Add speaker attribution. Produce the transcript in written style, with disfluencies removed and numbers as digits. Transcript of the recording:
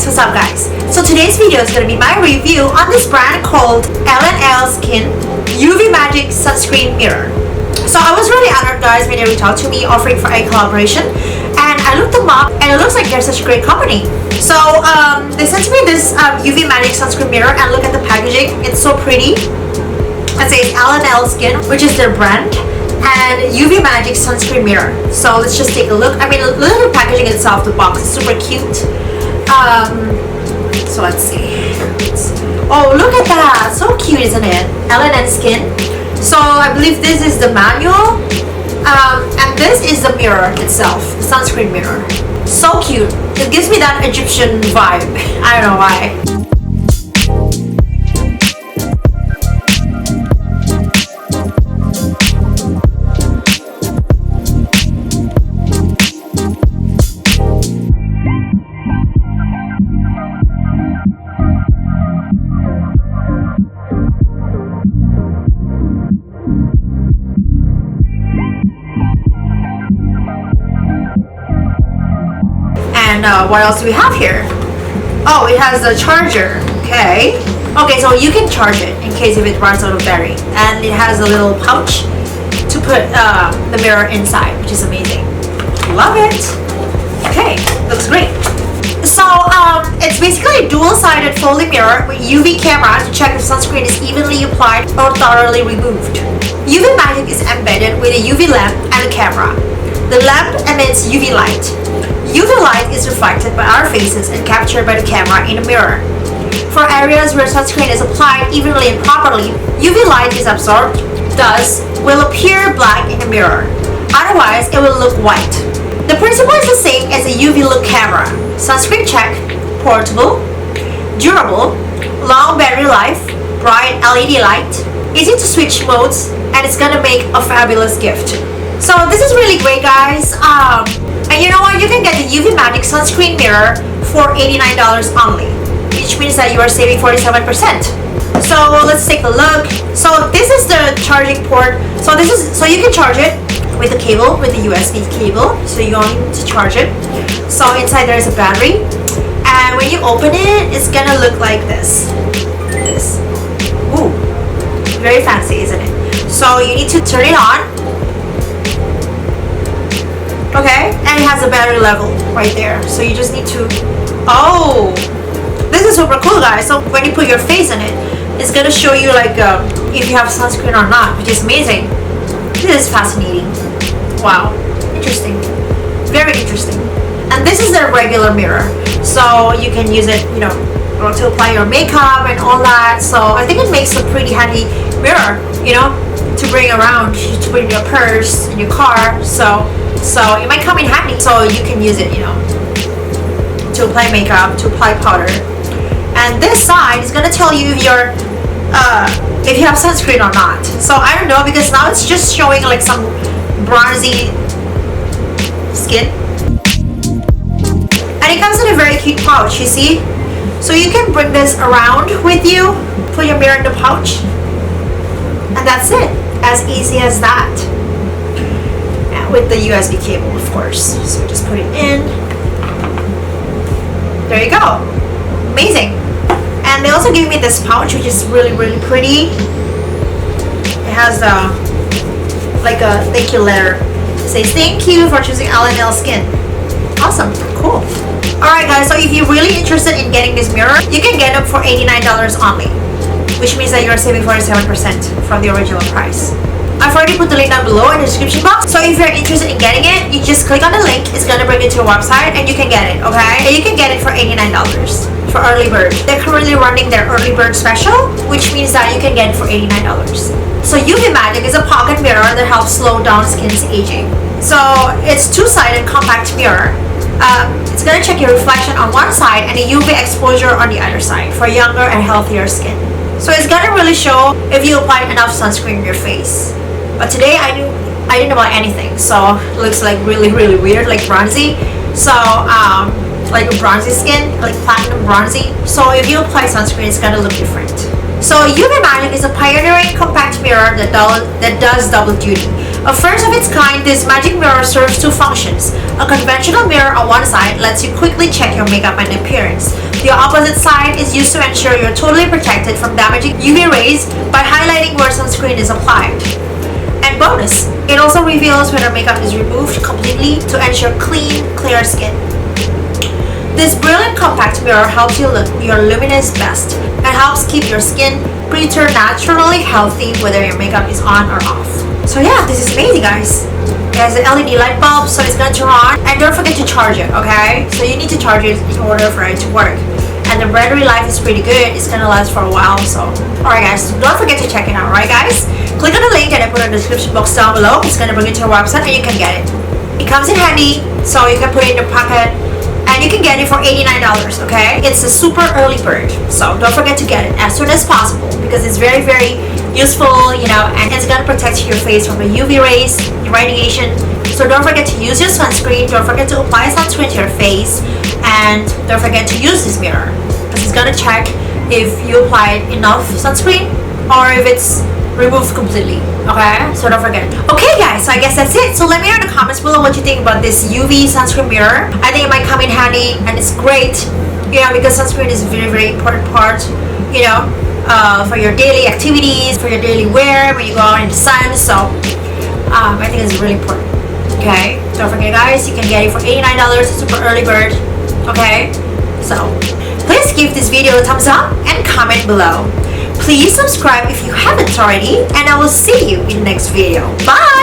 Speaker 1: What's up guys? So today's video is going to be my review on this brand called L&L Skin Uvmagic Sunscreen Mirror. So I was really honored guys when they reached out to me offering for a collaboration, and I looked them up and it looks like they're such a great company. So they sent me this Uvmagic Sunscreen Mirror, and look at the packaging, it's so pretty. It says L&L Skin, which is their brand, and Uvmagic Sunscreen Mirror. So let's just take a look. I mean, look at the packaging itself, the box is super cute. So let's see. Oh, look at that, so cute, isn't it? L&L Skin. So I believe this is the manual, and this is the mirror itself, the sunscreen mirror. So cute. It gives me that Egyptian vibe. I don't know why. And what else do we have here? Oh, it has a charger. Okay, so you can charge it in case if it runs out of battery, and it has a little pouch to put the mirror inside, which is amazing. Love it. Okay, looks great. So it's basically a dual-sided folding mirror with UV camera to check if sunscreen is evenly applied or thoroughly removed. Uvmagic is embedded with a UV lamp and a camera. The lamp emits UV light. UV light is reflected by our faces and captured by the camera in a mirror. For areas where sunscreen is applied evenly and properly, UV light is absorbed, thus will appear black in the mirror. Otherwise, it will look white. The principle is the same as a UV look camera. Sunscreen check, portable, durable, long battery life, bright LED light, easy to switch modes, and it's gonna make a fabulous gift. So this is really great guys. And you know what? You can get the Uvmagic Sunscreen Mirror for $89 only, which means that you are saving 47%. So let's take a look. So this is the charging port. So you can charge it with a cable, with the USB cable. So you don't need to charge it. So inside there is a battery, and when you open it, it's gonna look like this. Ooh, very fancy, isn't it? So you need to turn it on. Okay, and it has a battery level right there, so you just need to, oh, this is super cool guys. So when you put your face in it, it's gonna show you like if you have sunscreen or not, which is amazing. This is fascinating. Wow, interesting, very interesting. And this is the regular mirror, so you can use it, you know, to apply your makeup and all that. So I think it makes a pretty handy mirror, you know, to bring around, to put in your purse, in your car. So it might come in handy, so you can use it, you know, to apply makeup, to apply powder. And this side is gonna tell you if you have sunscreen or not. So I don't know, because now it's just showing like some bronzy skin. And it comes in a very cute pouch, you see? So you can bring this around with you, put your mirror in the pouch, and that's it. As easy as that. With the USB cable, of course. So just put it in. There you go. Amazing. And they also gave me this pouch, which is really, really pretty. It has like a thank you letter. It says thank you for choosing L&L Skin. Awesome. Cool. Alright guys, so if you're really interested in getting this mirror, you can get it for $89 only, which means that you're saving 47% from the original price. I've already put the link down below in the description box. So if you're interested in getting it, you just click on the link. It's gonna bring you to a website and you can get it, okay? And you can get it for $89 for early bird. They're currently running their early bird special, which means that you can get it for $89. So Uvmagic is a pocket mirror that helps slow down skin's aging. So it's two-sided compact mirror. It's gonna check your reflection on one side and the UV exposure on the other side for younger and healthier skin. So it's gonna really show if you applied enough sunscreen in your face. But today I didn't apply anything, so it looks like really weird, like bronzy. So like a bronzy skin, like platinum bronzy. So if you apply sunscreen, it's gonna look different. So Uvmagic is a pioneering compact mirror that does double duty. A first of its kind, this magic mirror serves two functions. A conventional mirror on one side lets you quickly check your makeup and appearance. The opposite side is used to ensure you're totally protected from damaging UV rays by highlighting where sunscreen is applied. And bonus, it also reveals whether makeup is removed completely to ensure clean, clear skin. This brilliant compact mirror helps you look your luminous best and helps keep your skin preternaturally healthy whether your makeup is on or off. So yeah, this is amazing, guys. It has an LED light bulb, so it's gonna turn on. And don't forget to charge it, okay? So you need to charge it in order for it to work. And the battery life is pretty good. It's gonna last for a while, so. Alright guys, don't forget to check it out, right guys? Click on the link that I put in the description box down below. It's gonna bring you to our website and you can get it. It comes in handy, so you can put it in your pocket. And you can get it for $89, okay? It's a super early bird, so don't forget to get it as soon as possible because it's very useful, you know, and it's gonna protect your face from the UV rays, radiation. So don't forget to use your sunscreen. Don't forget to apply sunscreen to your face, and don't forget to use this mirror because it's gonna check if you applied enough sunscreen or if it's removed completely, okay? So don't forget. Okay guys, so I guess that's it. So let me know in the comments below what you think about this UV sunscreen mirror. I think it might come in handy and it's great, you know, because sunscreen is a very important part, you know, for your daily activities, for your daily wear when you go out in the sun. So I think it's really important, okay? Don't forget guys, you can get it for $89, super early bird, okay? So please give this video a thumbs up and comment below. Please subscribe if you haven't already, and I will see you in the next video. Bye!